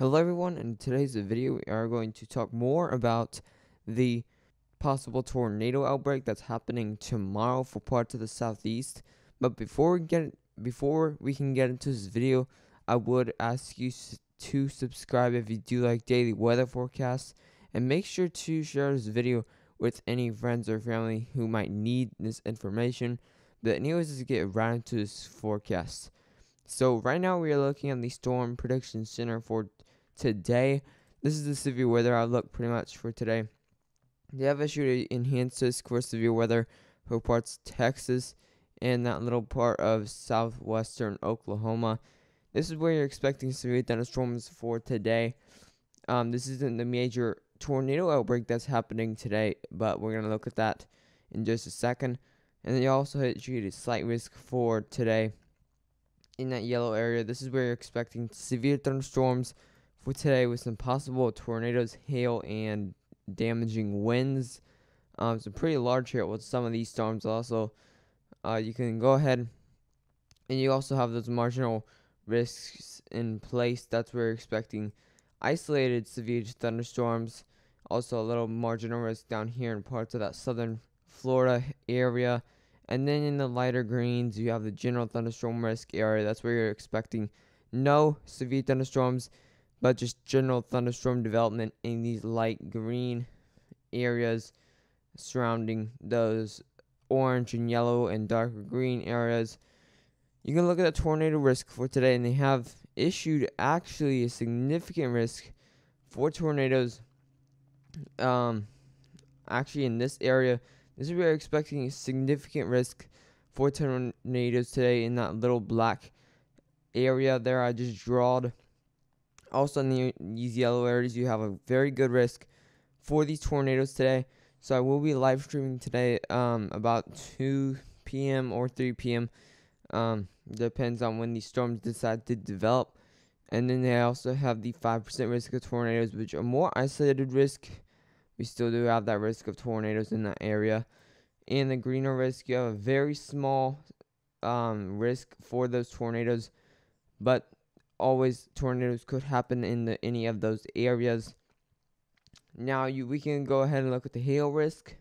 Hello everyone, in today's video we are going to talk more about the possible tornado outbreak that's happening tomorrow for parts of the southeast. But before we can get into this video, I would ask you to subscribe if you do like daily weather forecasts, and make sure to share this video with any friends or family who might need this information. But anyways, let's get right into this forecast. So right now we are looking at the Storm Prediction Center for today. This is the severe weather outlook pretty much for today. They have issued an enhanced risk for severe weather for parts of Texas and that little part of southwestern Oklahoma. This is where you're expecting severe thunderstorms for today. This isn't the major tornado outbreak that's happening today, but we're going to look at that in just a second. And they also issued a slight risk for today in that yellow area. This is where you're expecting severe thunderstorms for today with some possible tornadoes, hail, and damaging winds. Some pretty large hail with some of these storms also. You can go ahead and you also have those marginal risks in place. That's where you're expecting isolated severe thunderstorms. Also a little marginal risk down here in parts of that southern Florida area. And then in the lighter greens, you have the general thunderstorm risk area. That's where you're expecting no severe thunderstorms, but just general thunderstorm development in these light green areas surrounding those orange and yellow and darker green areas. You can look at the tornado risk for today, and they have issued actually a significant risk for tornadoes. Actually in this area, this is where we're expecting a significant risk for tornadoes today in that little black area there I just drawed. Also in these yellow areas, you have a very good risk for these tornadoes today. So I will be live streaming today about 2 p.m. or 3 p.m. Depends on when these storms decide to develop. And then they also have the 5% risk of tornadoes, which are more isolated risk. We still do have that risk of tornadoes in that area. In the greener risk, you have a very small risk for those tornadoes, but always tornadoes could happen in any of those areas. Now we can go ahead and look at the hail risk,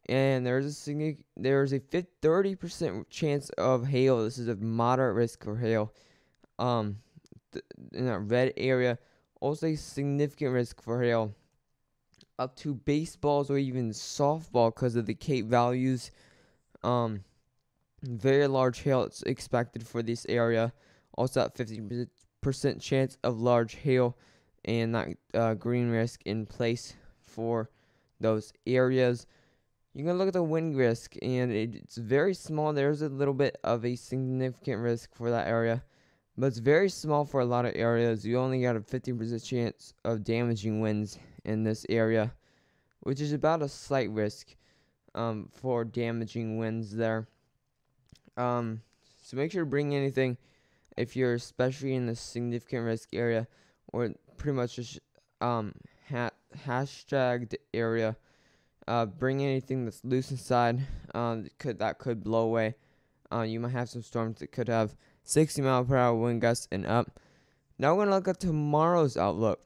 and there's a 30% chance of hail. This is a moderate risk for hail. In that red area, also a significant risk for hail, up to baseballs or even softball because of the Cape values. Very large hail is expected for this area. Also at 50% chance of large hail, and that green risk in place for those areas. You can look at the wind risk, and it's very small. There's a little bit of a significant risk for that area, but it's very small for a lot of areas. You only got a 50% chance of damaging winds in this area, which is about a slight risk for damaging winds there. So make sure to bring anything if you're especially in the significant risk area, or pretty much just hashtagged area. Bring anything that's loose inside that could blow away. You might have some storms that could have 60-mile-per-hour wind gusts and up. Now we're going to look at tomorrow's outlook.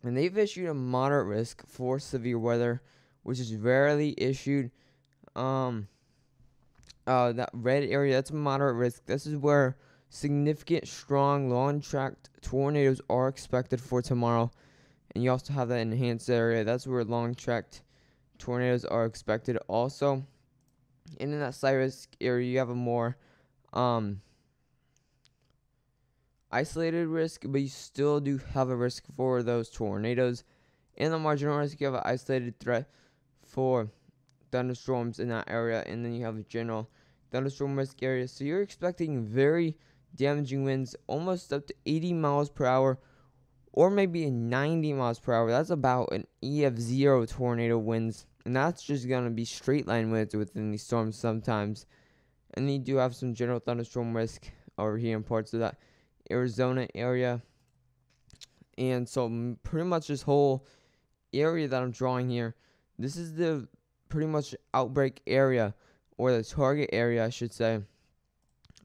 And they've issued a moderate risk for severe weather, which is rarely issued. That red area, that's a moderate risk. This is where significant, strong, long-tracked tornadoes are expected for tomorrow. And you also have that enhanced area. That's where long-tracked tornadoes are expected also. And in that slight risk area, you have a more isolated risk, but you still do have a risk for those tornadoes. In the marginal risk, you have an isolated threat for thunderstorms in that area, and then you have a general thunderstorm risk area. So you're expecting very damaging winds, almost up to 80 miles per hour, or maybe 90 miles per hour. That's about an EF0 tornado winds, and that's just going to be straight line winds within these storms sometimes. And you do have some general thunderstorm risk over here in parts of that Arizona area. And so pretty much this whole area that I'm drawing here, this is the pretty much outbreak area, or the target area I should say,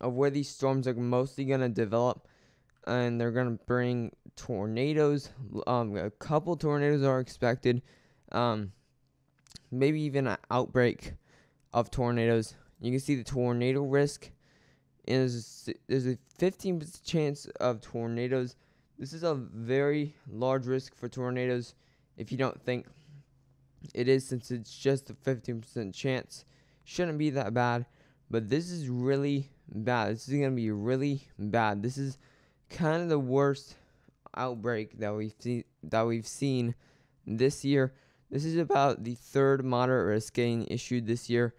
of where these storms are mostly going to develop. and they're gonna bring tornadoes. A couple tornadoes are expected. Maybe even an outbreak of tornadoes. You can see the tornado risk. And there's a 15% chance of tornadoes. This is a very large risk for tornadoes. If you don't think it is, since it's just a 15% chance, shouldn't be that bad. But this is really bad. This is gonna be really bad. This is kind of the worst outbreak that we've seen this year. This is about the third moderate risk getting issued this year,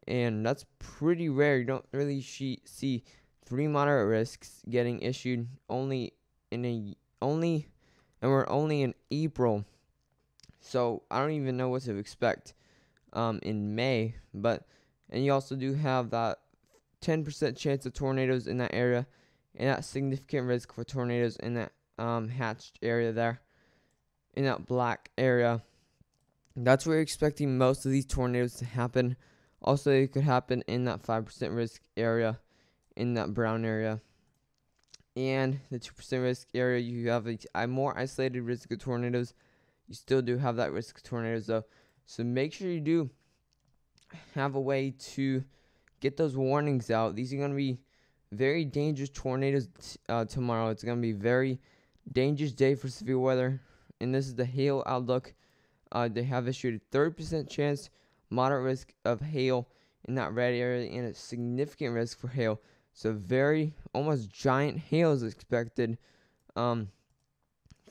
and that's pretty rare. You don't really see 3 moderate risks getting issued and we're only in April. So I don't even know what to expect in May. And you also do have that 10% chance of tornadoes in that area, and that significant risk for tornadoes in that hatched area there, in that black area. That's where you're expecting most of these tornadoes to happen. Also, it could happen in that 5% risk area, in that brown area. And the 2% risk area, you have a more isolated risk of tornadoes. You still do have that risk of tornadoes, though. So make sure you do have a way to get those warnings out. These are going to be very dangerous tornadoes tomorrow. It's going to be a very dangerous day for severe weather. And this is the hail outlook. They have issued a 30% chance, moderate risk of hail in that red area, and a significant risk for hail. So very, almost giant hail is expected for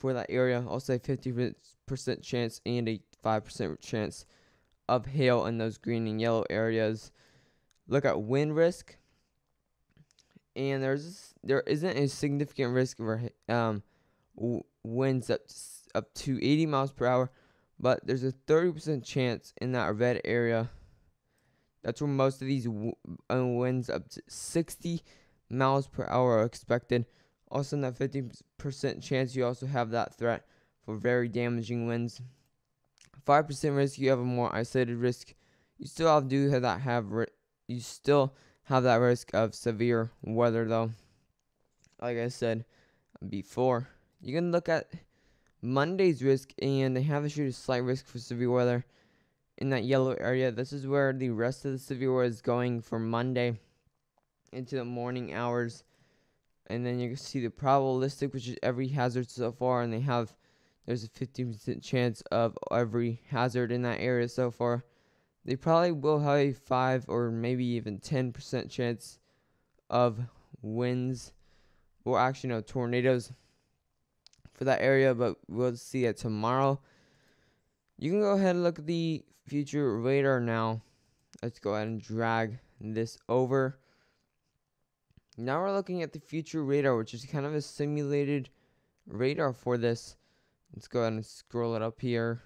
that area. Also a 50% chance and a 5% chance of hail in those green and yellow areas. Look at wind risk, and there isn't a significant risk for winds up to 80 miles per hour, but there's a 30% chance in that red area. That's where most of these winds up to 60 miles per hour are expected. Also, in that 50% chance, you also have that threat for very damaging winds. 5% risk, you have a more isolated risk. You still you still have that risk of severe weather, though. Like I said before, you can look at Monday's risk, and they have issued a slight risk for severe weather in that yellow area. This is where the rest of the severe weather is going for Monday into the morning hours. And then you can see the probabilistic, which is every hazard so far, and there's a 15% chance of every hazard in that area so far. They probably will have a 5 or maybe even 10% chance of winds, or actually no, tornadoes for that area, but we'll see it tomorrow. You can go ahead and look at the future radar now. Let's go ahead and drag this over. Now we're looking at the future radar, which is kind of a simulated radar for this. Let's go ahead and scroll it up here.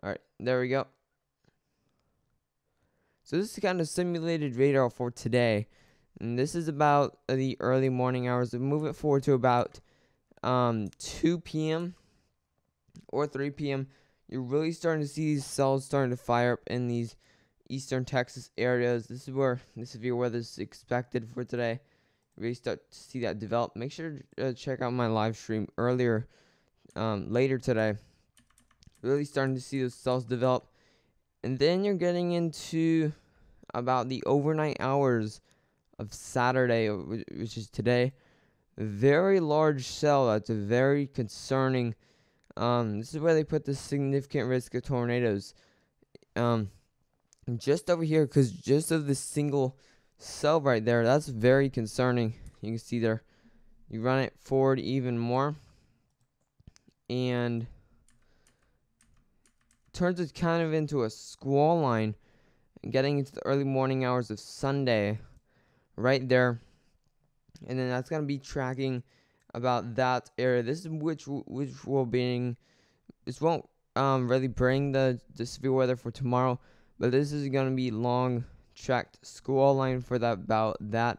Alright, there we go. So this is kind of simulated radar for today. And this is about the early morning hours. We'll move it forward to about 2 p.m. or 3 p.m. You're really starting to see these cells starting to fire up in these eastern Texas areas. This is where the severe weather is expected for today. You really start to see that develop. Make sure to check out my live stream later today. Really starting to see those cells develop. And then you're getting into about the overnight hours of Saturday, which is today. A very large cell that's very concerning. This is where they put the significant risk of tornadoes. Just over here, because just of the single cell right there, that's very concerning. You can see there. You run it forward even more, and turns it kind of into a squall line, getting into the early morning hours of Sunday, right there. And then that's gonna be tracking about that area. This is which won't really bring the severe weather for tomorrow, but this is gonna be long tracked squall line for about that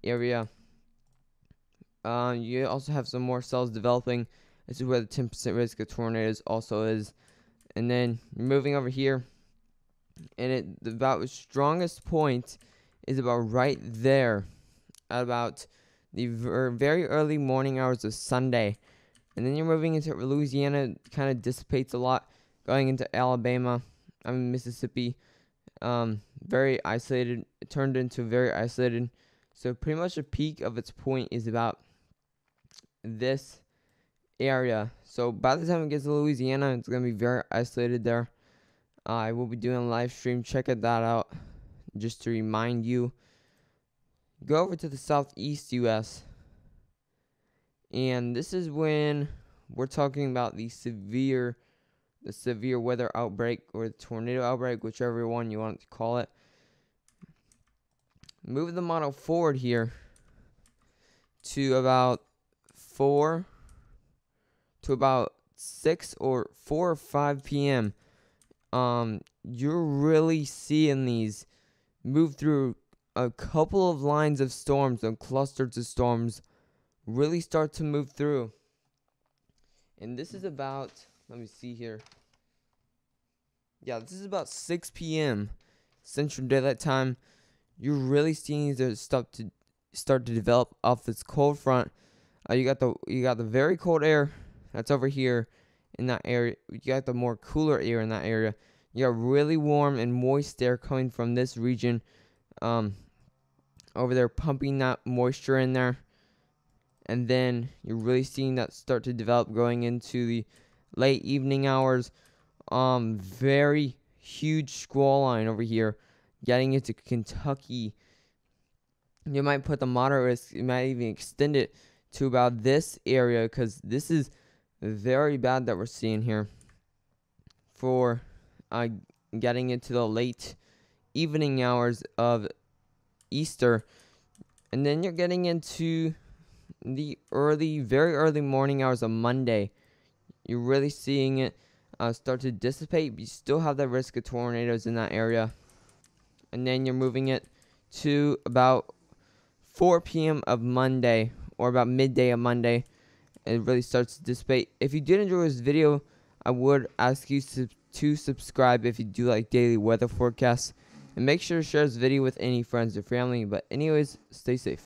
area. You also have some more cells developing. This is where the 10% risk of tornadoes also is. And then moving over here, and about the strongest point is about right there at about the very early morning hours of Sunday. And then you're moving into Louisiana, kind of dissipates a lot, going into Alabama, Mississippi. Very isolated. It turned into very isolated. So pretty much the peak of its point is about this area. So by the time it gets to Louisiana, it's going to be very isolated there. I will be doing a live stream. Check that out. Just to remind you, go over to the southeast U.S. And this is when we're talking about the severe weather outbreak or the tornado outbreak, whichever one you want to call it. Move the model forward here to about 6 or 4 or 5 p.m. You're really seeing these move through a couple of lines of storms and clusters of storms really start to move through. And this is about, let me see here. Yeah, this is about 6 p.m. Central Daylight Time. You're really seeing these start to develop off this cold front. You got the very cold air that's over here in that area. You got the more cooler air in that area. You got really warm and moist air coming from this region over there, pumping that moisture in there. And then you're really seeing that start to develop going into the late evening hours. Very huge squall line over here, getting into Kentucky. You might put the moderate risk. You might even extend it to about this area, because this is very bad that we're seeing here for getting into the late evening hours of Easter. And then you're getting into the very early morning hours of Monday. You're really seeing it start to dissipate. You still have the risk of tornadoes in that area. And then you're moving it to about 4 p.m. of Monday, or about midday of Monday. It really starts to dissipate. If you did enjoy this video, I would ask you to subscribe if you do like daily weather forecasts. And make sure to share this video with any friends or family. But anyways, stay safe.